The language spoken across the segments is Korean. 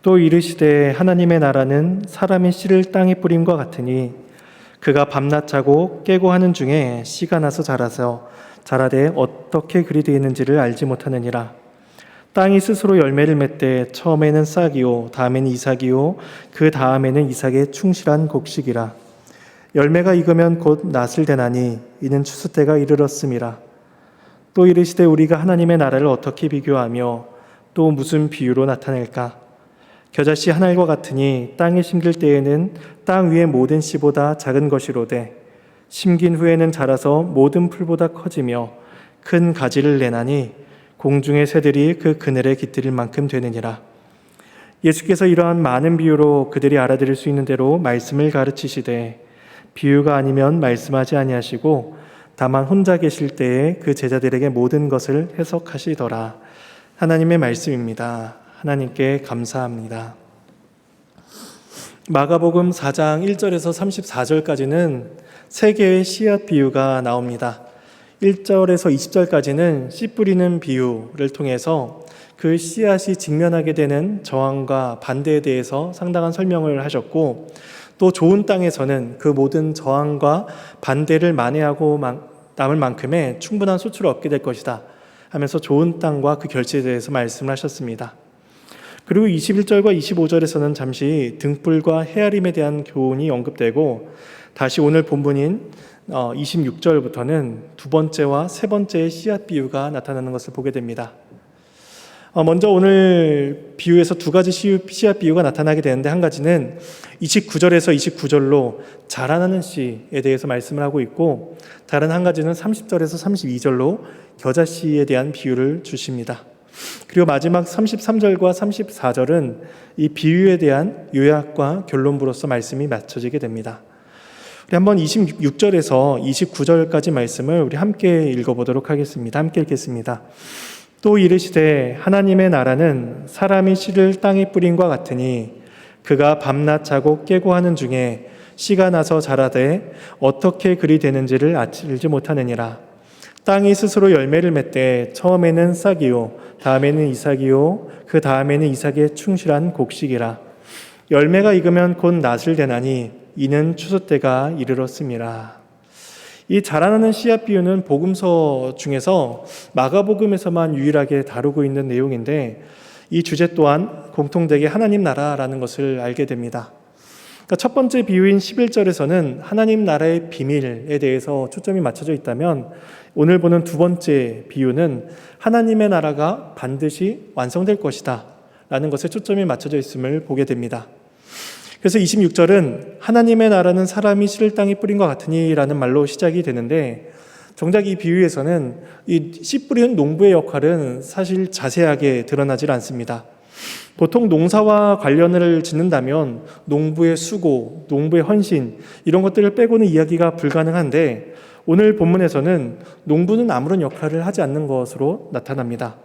또 이르시되 하나님의 나라는 사람이 씨를 땅에 뿌림과 같으니 그가 밤낮 자고 깨고 하는 중에 씨가 나서 자라되 어떻게 그리 되었는지를 알지 못하느니라. 땅이 스스로 열매를 맺되 처음에는 싹이요 다음에는 이삭이요 그 다음에는 이삭의 충실한 곡식이라. 열매가 익으면 곧 낫을 대나니 이는 추수 때가 이르렀음이라. 또 이르시되 우리가 하나님의 나라를 어떻게 비교하며 또 무슨 비유로 나타낼까? 겨자씨 한 알과 같으니 땅에 심길 때에는 땅 위의 모든 씨보다 작은 것이로되 심긴 후에는 자라서 모든 풀보다 커지며 큰 가지를 내나니 공중의 새들이 그 그늘에 깃들일 만큼 되느니라. 예수께서 이러한 많은 비유로 그들이 알아들을 수 있는 대로 말씀을 가르치시되 비유가 아니면 말씀하지 아니하시고 다만 혼자 계실 때에 그 제자들에게 모든 것을 해석하시더라. 하나님의 말씀입니다. 하나님께 감사합니다. 마가복음 4장 1절에서 34절까지는 세 개의 씨앗 비유가 나옵니다. 1절에서 20절까지는 씨 뿌리는 비유를 통해서 그 씨앗이 직면하게 되는 저항과 반대에 대해서 상당한 설명을 하셨고, 또 좋은 땅에서는 그 모든 저항과 반대를 만회하고 남을 만큼의 충분한 소출을 얻게 될 것이다 하면서 좋은 땅과 그 결실에 대해서 말씀을 하셨습니다. 그리고 21절과 25절에서는 잠시 등불과 헤아림에 대한 교훈이 언급되고, 다시 오늘 본문인 26절부터는 두 번째와 세 번째의 씨앗 비유가 나타나는 것을 보게 됩니다. 먼저 오늘 비유에서 두 가지 씨앗 비유가 나타나게 되는데, 한 가지는 29절에서 29절로 자라나는 씨에 대해서 말씀을 하고 있고, 다른 한 가지는 30절에서 32절로 겨자씨에 대한 비유를 주십니다. 그리고 마지막 33절과 34절은 이 비유에 대한 요약과 결론부로서 말씀이 맞춰지게 됩니다. 우리 한번 26절에서 29절까지 말씀을 우리 함께 읽어보도록 하겠습니다. 함께 읽겠습니다. 또 이르시되 하나님의 나라는 사람이 씨를 땅에 뿌린과 같으니 그가 밤낮 자고 깨고 하는 중에 씨가 나서 자라되 어떻게 그리 되는지를 알지 못하느니라. 땅이 스스로 열매를 맺되 처음에는 싹이요 다음에는 이삭이요 그 다음에는 이삭의 충실한 곡식이라. 열매가 익으면 곧 낫을 대나니 이는 추수 때가 이르렀음이라. 이 자라나는 씨앗 비유는 복음서 중에서 마가복음에서만 유일하게 다루고 있는 내용인데, 이 주제 또한 공통되게 하나님 나라라는 것을 알게 됩니다. 그러니까 첫 번째 비유인 11절에서는 하나님 나라의 비밀에 대해서 초점이 맞춰져 있다면, 오늘 보는 두 번째 비유는 하나님의 나라가 반드시 완성될 것이다 라는 것에 초점이 맞춰져 있음을 보게 됩니다. 그래서 26절은 하나님의 나라는 사람이 씨를 땅에 뿌린 것 같으니 라는 말로 시작이 되는데, 정작 이 비유에서는 이 씨 뿌리는 농부의 역할은 사실 자세하게 드러나질 않습니다. 보통 농사와 관련을 짓는다면 농부의 수고, 농부의 헌신 이런 것들을 빼고는 이야기가 불가능한데, 오늘 본문에서는 농부는 아무런 역할을 하지 않는 것으로 나타납니다.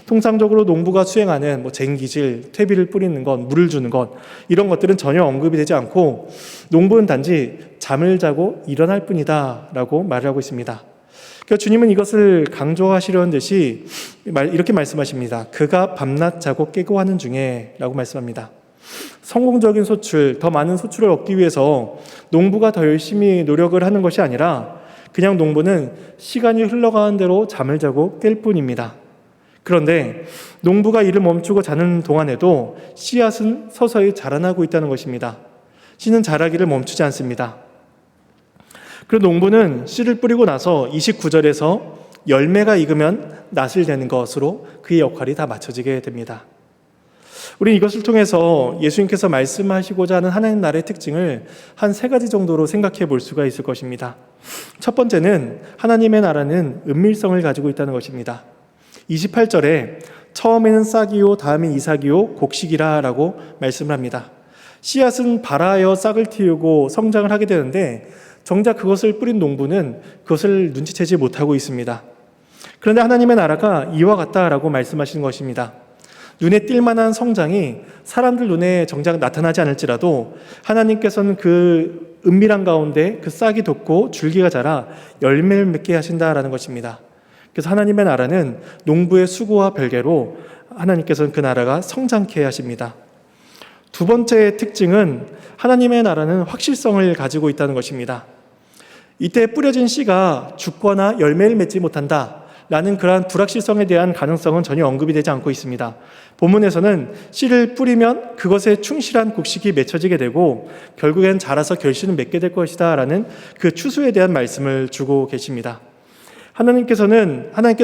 통상적으로 농부가 수행하는 쟁기질, 퇴비를 뿌리는 것, 물을 주는 것 이런 것들은 전혀 언급이 되지 않고, 농부는 단지 잠을 자고 일어날 뿐이다 라고 말을 하고 있습니다. 그러니까 주님은 이것을 강조하시려는 듯이 이렇게 말씀하십니다. 그가 밤낮 자고 깨고 하는 중에 라고 말씀합니다. 성공적인 소출, 더 많은 소출을 얻기 위해서 농부가 더 열심히 노력을 하는 것이 아니라 그냥 농부는 시간이 흘러가는 대로 잠을 자고 깰 뿐입니다. 그런데 농부가 일을 멈추고 자는 동안에도 씨앗은 서서히 자라나고 있다는 것입니다. 씨는 자라기를 멈추지 않습니다. 그리고 농부는 씨를 뿌리고 나서 29절에서 열매가 익으면 낫을 대는 것으로 그의 역할이 다 맞춰지게 됩니다. 우리는 이것을 통해서 예수님께서 말씀하시고자 하는 하나님 나라의 특징을 한 세 가지 정도로 생각해 볼 수가 있을 것입니다. 첫 번째는 하나님의 나라는 은밀성을 가지고 있다는 것입니다. 28절에 처음에는 싹이요 다음에 이삭이요 곡식이라 라고 말씀을 합니다. 씨앗은 발아하여 싹을 틔우고 성장을 하게 되는데, 정작 그것을 뿌린 농부는 그것을 눈치채지 못하고 있습니다. 그런데 하나님의 나라가 이와 같다라고 말씀하시는 것입니다. 눈에 띌 만한 성장이 사람들 눈에 정작 나타나지 않을지라도 하나님께서는 그 은밀한 가운데 그 싹이 돋고 줄기가 자라 열매를 맺게 하신다라는 것입니다. 그래서 하나님의 나라는 농부의 수고와 별개로 하나님께서는 그 나라가 성장케 하십니다. 두 번째 특징은 하나님의 나라는 확실성을 가지고 있다는 것입니다. 이때 뿌려진 씨가 죽거나 열매를 맺지 못한다 라는 그러한 불확실성에 대한 가능성은 전혀 언급이 되지 않고 있습니다. 본문에서는 씨를 뿌리면 그것에 충실한 곡식이 맺혀지게 되고 결국엔 자라서 결실을 맺게 될 것이다 라는 그 추수에 대한 말씀을 주고 계십니다. 하나님께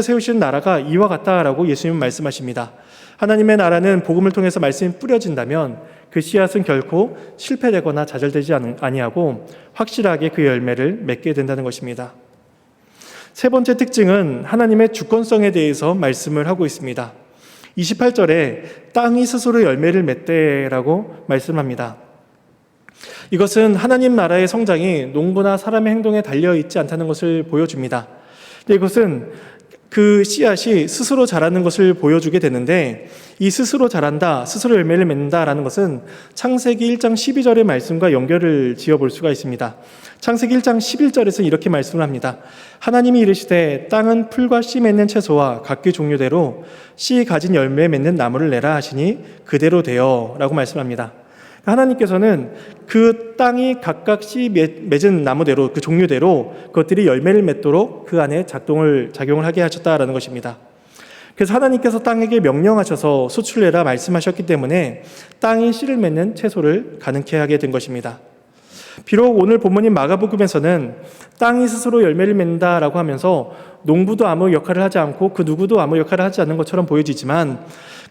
세우신 나라가 이와 같다라고 예수님은 말씀하십니다. 하나님의 나라는 복음을 통해서 말씀이 뿌려진다면 그 씨앗은 결코 실패되거나 좌절되지 아니하고 확실하게 그 열매를 맺게 된다는 것입니다. 세 번째 특징은 하나님의 주권성에 대해서 말씀을 하고 있습니다. 28절에 땅이 스스로 열매를 맺대라고 말씀합니다. 이것은 하나님 나라의 성장이 농부나 사람의 행동에 달려있지 않다는 것을 보여줍니다. 이것은 그 씨앗이 스스로 자라는 것을 보여주게 되는데, 이 스스로 자란다, 스스로 열매를 맺는다라는 것은 창세기 1장 12절의 말씀과 연결을 지어볼 수가 있습니다. 창세기 1장 11절에서 이렇게 말씀을 합니다. 하나님이 이르시되 땅은 풀과 씨 맺는 채소와 각기 종류대로 씨 가진 열매 맺는 나무를 내라 하시니 그대로 되어 라고 말씀합니다. 하나님께서는 그 땅이 각각 씨 맺은 나무대로, 그 종류대로 그것들이 열매를 맺도록 그 안에 작용을 하게 하셨다라는 것입니다. 그래서 하나님께서 땅에게 명령하셔서 수출내라 말씀하셨기 때문에 땅이 씨를 맺는 채소를 가능케 하게 된 것입니다. 비록 오늘 본문인 마가복음에서는 땅이 스스로 열매를 맺는다라고 하면서 농부도 아무 역할을 하지 않고 그 누구도 아무 역할을 하지 않는 것처럼 보여지지만,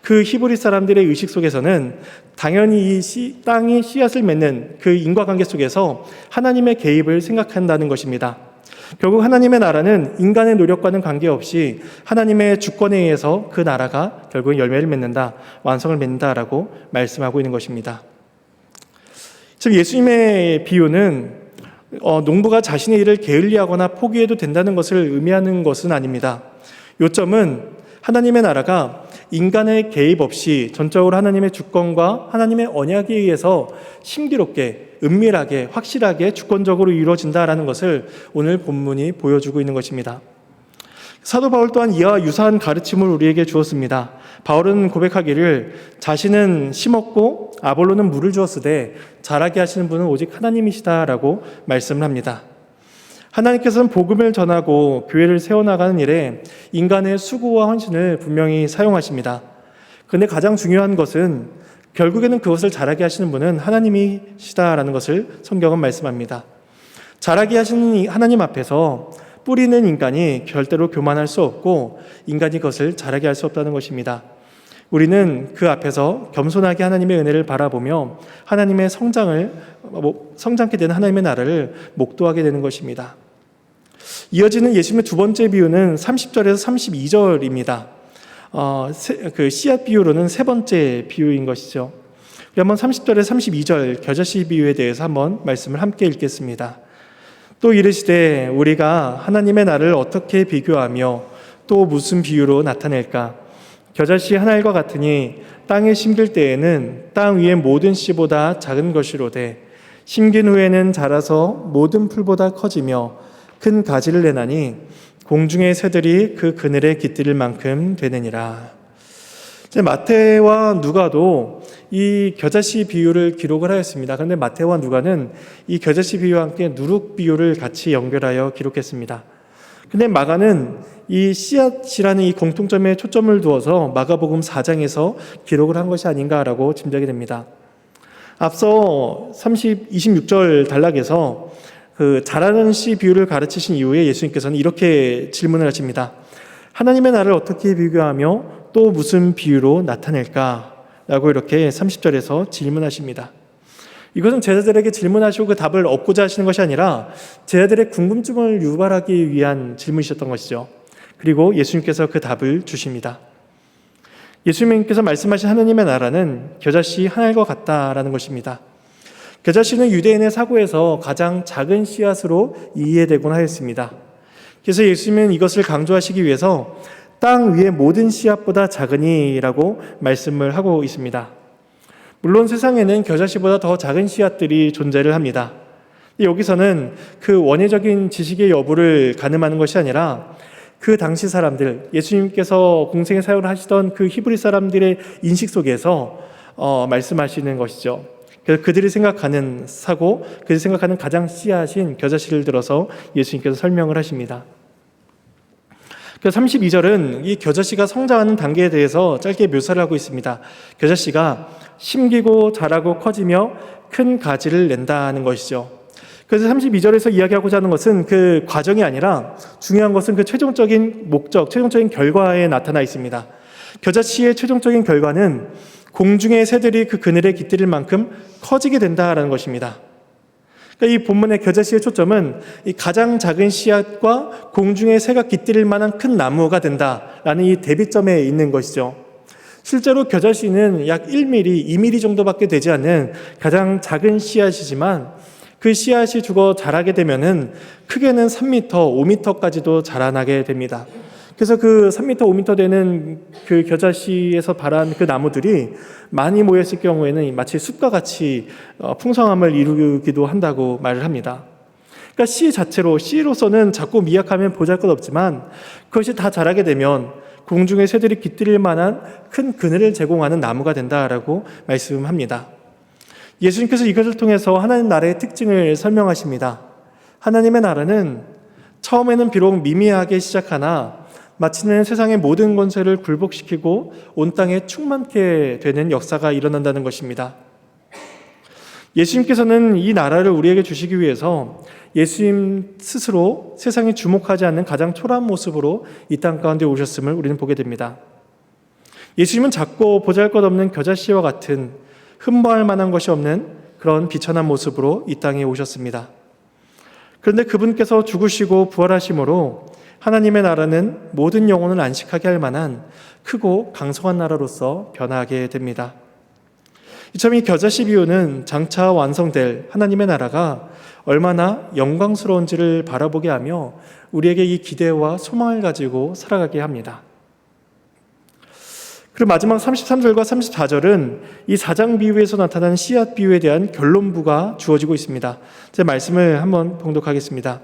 그 히브리 사람들의 의식 속에서는 당연히 이 땅이 씨앗을 맺는 그 인과관계 속에서 하나님의 개입을 생각한다는 것입니다. 결국 하나님의 나라는 인간의 노력과는 관계없이 하나님의 주권에 의해서 그 나라가 결국 열매를 맺는다, 완성을 맺는다라고 말씀하고 있는 것입니다. 지금 예수님의 비유는 농부가 자신의 일을 게을리하거나 포기해도 된다는 것을 의미하는 것은 아닙니다. 요점은 하나님의 나라가 인간의 개입 없이 전적으로 하나님의 주권과 하나님의 언약에 의해서 신비롭게, 은밀하게, 확실하게 주권적으로 이루어진다라는 것을 오늘 본문이 보여주고 있는 것입니다. 사도 바울 또한 이와 유사한 가르침을 우리에게 주었습니다. 바울은 고백하기를 자신은 심었고 아볼로는 물을 주었으되 자라게 하시는 분은 오직 하나님이시다라고 말씀을 합니다. 하나님께서는 복음을 전하고 교회를 세워나가는 일에 인간의 수고와 헌신을 분명히 사용하십니다. 그런데 가장 중요한 것은 결국에는 그것을 자라게 하시는 분은 하나님이시다라는 것을 성경은 말씀합니다. 자라게 하시는 하나님 앞에서 뿌리는 인간이 절대로 교만할 수 없고 인간이 그것을 자라게 할 수 없다는 것입니다. 우리는 그 앞에서 겸손하게 하나님의 은혜를 바라보며 하나님의 성장케 되는 하나님의 나라를 목도하게 되는 것입니다. 이어지는 예수님의 두 번째 비유는 30절에서 32절입니다. 그 씨앗 비유로는 세 번째 비유인 것이죠. 우리 한번 30절에서 32절 겨자씨 비유에 대해서 한번 말씀을 함께 읽겠습니다. 또 이르시되 우리가 하나님의 나라를 어떻게 비교하며 또 무슨 비유로 나타낼까? 겨자씨 한 알과 같으니 땅에 심길 때에는 땅 위의 모든 씨보다 작은 것이로되 심긴 후에는 자라서 모든 풀보다 커지며 큰 가지를 내나니 공중의 새들이 그 그늘에 깃들일 만큼 되느니라. 마태와 누가도 이 겨자씨 비유를 기록을 하였습니다. 그런데 마태와 누가는 이 겨자씨 비유와 함께 누룩 비유를 같이 연결하여 기록했습니다. 근데 마가는 이 씨앗이라는 이 공통점에 초점을 두어서 마가복음 4장에서 기록을 한 것이 아닌가라고 짐작이 됩니다. 앞서 26절 단락에서 그 자라는 씨 비유를 가르치신 이후에 예수님께서는 이렇게 질문을 하십니다. 하나님의 나라를 어떻게 비교하며 또 무슨 비유로 나타낼까? 라고 이렇게 30절에서 질문하십니다. 이것은 제자들에게 질문하시고 그 답을 얻고자 하시는 것이 아니라 제자들의 궁금증을 유발하기 위한 질문이셨던 것이죠. 그리고 예수님께서 그 답을 주십니다. 예수님께서 말씀하신 하나님의 나라는 겨자씨 한 알과 같다라는 것입니다. 겨자씨는 유대인의 사고에서 가장 작은 씨앗으로 이해되곤 하였습니다. 그래서 예수님은 이것을 강조하시기 위해서 땅 위의 모든 씨앗보다 작으니라고 말씀을 하고 있습니다. 물론 세상에는 겨자씨보다 더 작은 씨앗들이 존재를 합니다. 여기서는 그 원예적인 지식의 여부를 가늠하는 것이 아니라 그 당시 사람들, 예수님께서 공생의 사역을 하시던 그 히브리 사람들의 인식 속에서 말씀하시는 것이죠. 그래서 그들이 생각하는 사고, 그들이 생각하는 가장 씨앗인 겨자씨를 들어서 예수님께서 설명을 하십니다. 그래서 32절은 이 겨자씨가 성장하는 단계에 대해서 짧게 묘사를 하고 있습니다. 겨자씨가 심기고 자라고 커지며 큰 가지를 낸다는 것이죠. 그래서 32절에서 이야기하고자 하는 것은 그 과정이 아니라 중요한 것은 그 최종적인 목적, 최종적인 결과에 나타나 있습니다. 겨자씨의 최종적인 결과는 공중의 새들이 그 그늘에 깃들일 만큼 커지게 된다라는 것입니다. 그러니까 이 본문의 겨자씨의 초점은 이 가장 작은 씨앗과 공중의 새가 깃들일 만한 큰 나무가 된다라는 이 대비점에 있는 것이죠. 실제로 겨자씨는 약 1mm, 2mm 정도밖에 되지 않는 가장 작은 씨앗이지만 그 씨앗이 죽어 자라게 되면은 크게는 3m, 5m까지도 자라나게 됩니다. 그래서 그 3m, 5m 되는 그 겨자씨에서 발한 그 나무들이 많이 모였을 경우에는 마치 숲과 같이 풍성함을 이루기도 한다고 말을 합니다. 그러니까 씨 자체로, 씨로서는 작고 미약하면 보잘것없지만 그것이 다 자라게 되면 공중의 새들이 깃들일 만한 큰 그늘을 제공하는 나무가 된다라고 말씀합니다. 예수님께서 이것을 통해서 하나님 나라의 특징을 설명하십니다. 하나님의 나라는 처음에는 비록 미미하게 시작하나 마침내 세상의 모든 권세를 굴복시키고 온 땅에 충만케 되는 역사가 일어난다는 것입니다. 예수님께서는 이 나라를 우리에게 주시기 위해서 예수님 스스로 세상이 주목하지 않는 가장 초라한 모습으로 이 땅 가운데 오셨음을 우리는 보게 됩니다. 예수님은 작고 보잘것없는 겨자씨와 같은 흠모할 만한 것이 없는 그런 비천한 모습으로 이 땅에 오셨습니다. 그런데 그분께서 죽으시고 부활하심으로 하나님의 나라는 모든 영혼을 안식하게 할 만한 크고 강성한 나라로서 변화하게 됩니다. 이처럼 이 겨자씨 비유는 장차 완성될 하나님의 나라가 얼마나 영광스러운지를 바라보게 하며 우리에게 이 기대와 소망을 가지고 살아가게 합니다. 그리고 마지막 33절과 34절은 이 사장 비유에서 나타난 씨앗 비유에 대한 결론부가 주어지고 있습니다. 제 말씀을 한번 봉독하겠습니다.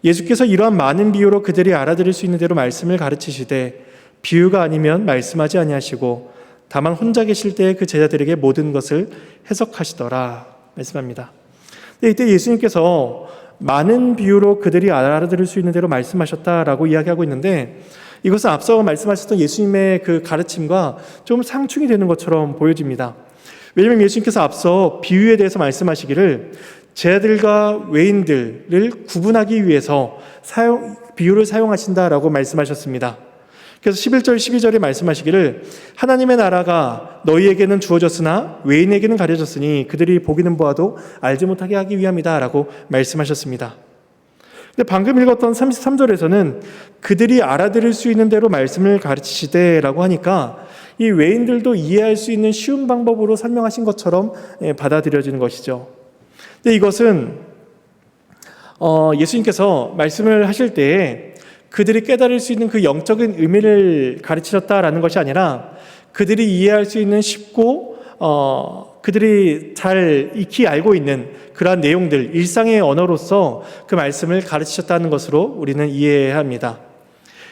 예수께서 이러한 많은 비유로 그들이 알아들을 수 있는 대로 말씀을 가르치시되 비유가 아니면 말씀하지 아니하시고 다만 혼자 계실 때에 그 제자들에게 모든 것을 해석하시더라 말씀합니다. 이때 예수님께서 많은 비유로 그들이 알아들을 수 있는 대로 말씀하셨다라고 이야기하고 있는데 이것은 앞서 말씀하셨던 예수님의 그 가르침과 좀 상충이 되는 것처럼 보여집니다. 왜냐하면 예수님께서 앞서 비유에 대해서 말씀하시기를 제자들과 외인들을 구분하기 위해서 비유를 사용하신다라고 말씀하셨습니다. 그래서 11절, 12절에 말씀하시기를 하나님의 나라가 너희에게는 주어졌으나 외인에게는 가려졌으니 그들이 보기는 보아도 알지 못하게 하기 위함이다 라고 말씀하셨습니다. 근데 방금 읽었던 33절에서는 그들이 알아들을 수 있는 대로 말씀을 가르치시되 라고 하니까 이 외인들도 이해할 수 있는 쉬운 방법으로 설명하신 것처럼 받아들여지는 것이죠. 근데 이것은 예수님께서 말씀을 하실 때에 그들이 깨달을 수 있는 그 영적인 의미를 가르치셨다라는 것이 아니라 그들이 이해할 수 있는 쉽고 그들이 잘 익히 알고 있는 그러한 내용들, 일상의 언어로서 그 말씀을 가르치셨다는 것으로 우리는 이해해야 합니다.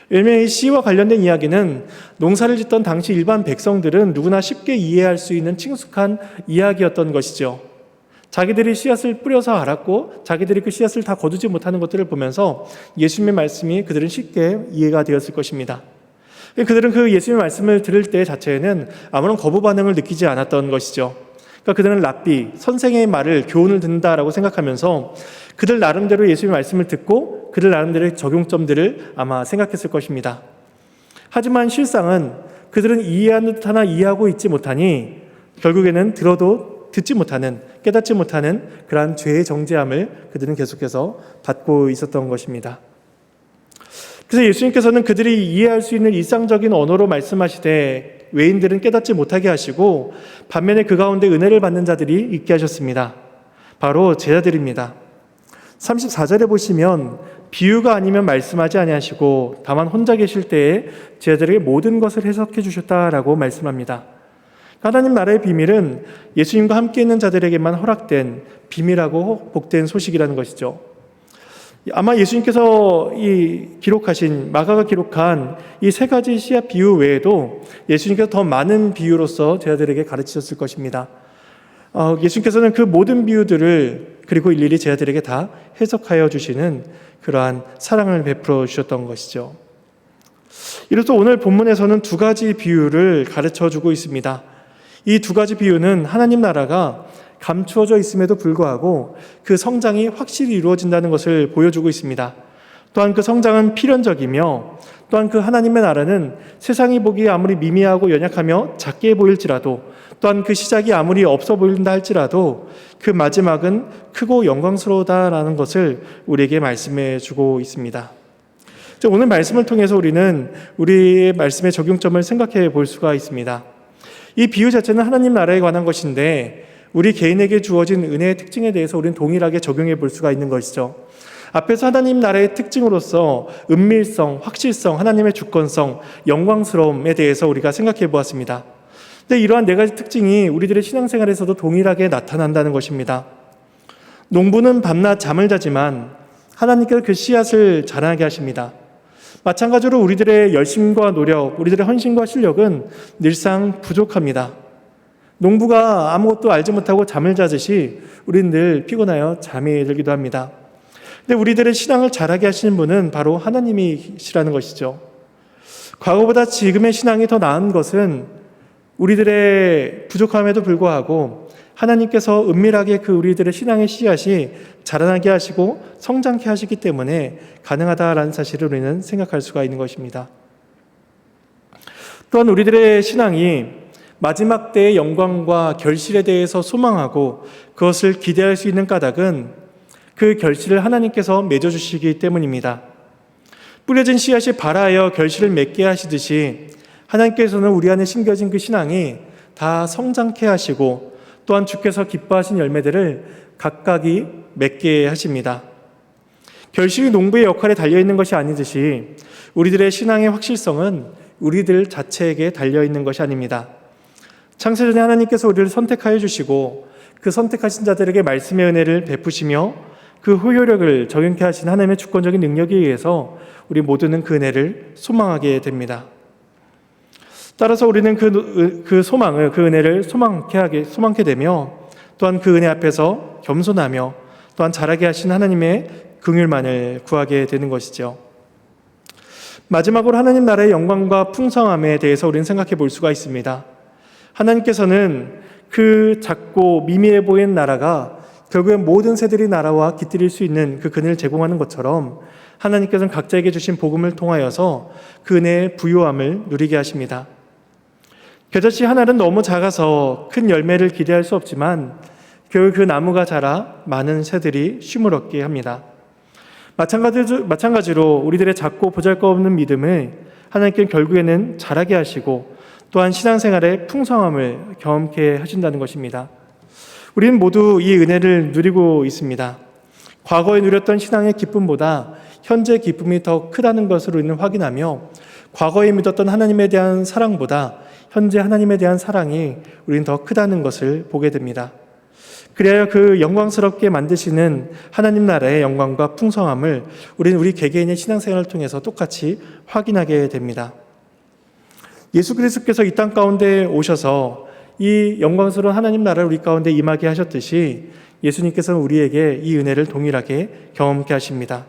왜냐하면 이 씨와 관련된 이야기는 농사를 짓던 당시 일반 백성들은 누구나 쉽게 이해할 수 있는 친숙한 이야기였던 것이죠. 자기들이 씨앗을 뿌려서 알았고 자기들이 그 씨앗을 다 거두지 못하는 것들을 보면서 예수님의 말씀이 그들은 쉽게 이해가 되었을 것입니다. 그들은 그 예수님의 말씀을 들을 때 자체에는 아무런 거부 반응을 느끼지 않았던 것이죠. 그러니까 그들은 랍비, 선생의 말을, 교훈을 듣는다라고 생각하면서 그들 나름대로 예수님의 말씀을 듣고 그들 나름대로의 적용점들을 아마 생각했을 것입니다. 하지만 실상은 그들은 이해하는 듯 하나 이해하고 있지 못하니 결국에는 들어도 듣지 못하는, 깨닫지 못하는 그러한 죄의 정죄함을 그들은 계속해서 받고 있었던 것입니다. 그래서 예수님께서는 그들이 이해할 수 있는 일상적인 언어로 말씀하시되 외인들은 깨닫지 못하게 하시고 반면에 그 가운데 은혜를 받는 자들이 있게 하셨습니다. 바로 제자들입니다. 34절에 보시면 비유가 아니면 말씀하지 아니하시고 다만 혼자 계실 때에 제자들에게 모든 것을 해석해 주셨다라고 말씀합니다. 하나님 나라의 비밀은 예수님과 함께 있는 자들에게만 허락된 비밀하고 복된 소식이라는 것이죠. 아마 예수님께서 마가가 기록한 이 세 가지 씨앗 비유 외에도 예수님께서 더 많은 비유로서 제자들에게 가르치셨을 것입니다. 예수님께서는 그 모든 비유들을 그리고 일일이 제자들에게 다 해석하여 주시는 그러한 사랑을 베풀어 주셨던 것이죠. 이로써 오늘 본문에서는 두 가지 비유를 가르쳐 주고 있습니다. 이 두 가지 비유는 하나님 나라가 감추어져 있음에도 불구하고 그 성장이 확실히 이루어진다는 것을 보여주고 있습니다. 또한 그 성장은 필연적이며 또한 그 하나님의 나라는 세상이 보기에 아무리 미미하고 연약하며 작게 보일지라도 또한 그 시작이 아무리 없어 보인다 할지라도 그 마지막은 크고 영광스러우다라는 것을 우리에게 말씀해 주고 있습니다. 오늘 말씀을 통해서 우리는 우리의 말씀의 적용점을 생각해 볼 수가 있습니다. 이 비유 자체는 하나님 나라에 관한 것인데 우리 개인에게 주어진 은혜의 특징에 대해서 우리는 동일하게 적용해 볼 수가 있는 것이죠. 앞에서 하나님 나라의 특징으로서 은밀성, 확실성, 하나님의 주권성, 영광스러움에 대해서 우리가 생각해 보았습니다. 근데 이러한 네 가지 특징이 우리들의 신앙생활에서도 동일하게 나타난다는 것입니다. 농부는 밤낮 잠을 자지만 하나님께서 그 씨앗을 자라게 하십니다. 마찬가지로 우리들의 열심과 노력, 우리들의 헌신과 실력은 늘상 부족합니다. 농부가 아무것도 알지 못하고 잠을 자듯이 우리는 늘 피곤하여 잠이 들기도 합니다. 근데 우리들의 신앙을 자라게 하시는 분은 바로 하나님이시라는 것이죠. 과거보다 지금의 신앙이 더 나은 것은 우리들의 부족함에도 불구하고 하나님께서 은밀하게 그 우리들의 신앙의 씨앗이 자라나게 하시고 성장케 하시기 때문에 가능하다라는 사실을 우리는 생각할 수가 있는 것입니다. 또한 우리들의 신앙이 마지막 때의 영광과 결실에 대해서 소망하고 그것을 기대할 수 있는 까닭은 그 결실을 하나님께서 맺어주시기 때문입니다. 뿌려진 씨앗이 발아하여 결실을 맺게 하시듯이 하나님께서는 우리 안에 심겨진 그 신앙이 다 성장케 하시고 또한 주께서 기뻐하신 열매들을 각각이 맺게 하십니다. 결실이 농부의 역할에 달려있는 것이 아니듯이 우리들의 신앙의 확실성은 우리들 자체에게 달려있는 것이 아닙니다. 창세전에 하나님께서 우리를 선택하여 주시고 그 선택하신 자들에게 말씀의 은혜를 베푸시며 그 호효력을 적용케 하신 하나님의 주권적인 능력에 의해서 우리 모두는 그 은혜를 소망하게 됩니다. 따라서 우리는 그 소망을, 그 은혜를 소망케 되며 또한 그 은혜 앞에서 겸손하며 또한 자라게 하신 하나님의 긍휼만을 구하게 되는 것이죠. 마지막으로 하나님 나라의 영광과 풍성함에 대해서 우리는 생각해 볼 수가 있습니다. 하나님께서는 그 작고 미미해 보이는 나라가 결국엔 모든 새들이 날아와 깃들일 수 있는 그 그늘을 제공하는 것처럼 하나님께서는 각자에게 주신 복음을 통하여서 그 은혜의 부요함을 누리게 하십니다. 겨자씨 하나는 너무 작아서 큰 열매를 기대할 수 없지만 결국 그 나무가 자라 많은 새들이 쉼을 얻게 합니다. 마찬가지로 우리들의 작고 보잘것없는 믿음을 하나님께는 결국에는 자라게 하시고 또한 신앙생활의 풍성함을 경험케 하신다는 것입니다. 우리는 모두 이 은혜를 누리고 있습니다. 과거에 누렸던 신앙의 기쁨보다 현재 기쁨이 더 크다는 것을 우리는 확인하며 과거에 믿었던 하나님에 대한 사랑보다 현재 하나님에 대한 사랑이 우리는 더 크다는 것을 보게 됩니다. 그래야 그 영광스럽게 만드시는 하나님 나라의 영광과 풍성함을 우리는 우리 개개인의 신앙생활을 통해서 똑같이 확인하게 됩니다. 예수 그리스도께서 이 땅 가운데 오셔서 이 영광스러운 하나님 나라를 우리 가운데 임하게 하셨듯이 예수님께서는 우리에게 이 은혜를 동일하게 경험케 하십니다.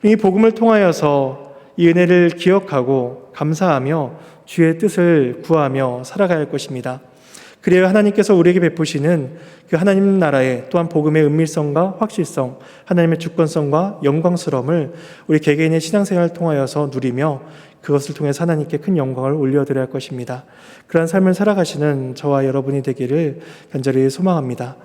이 복음을 통하여서 이 은혜를 기억하고 감사하며 주의 뜻을 구하며 살아가야 할 것입니다. 그래야 하나님께서 우리에게 베푸시는 그 하나님 나라의 또한 복음의 은밀성과 확실성, 하나님의 주권성과 영광스러움을 우리 개개인의 신앙생활을 통하여서 누리며 그것을 통해서 하나님께 큰 영광을 올려드려야 할 것입니다. 그러한 삶을 살아가시는 저와 여러분이 되기를 간절히 소망합니다.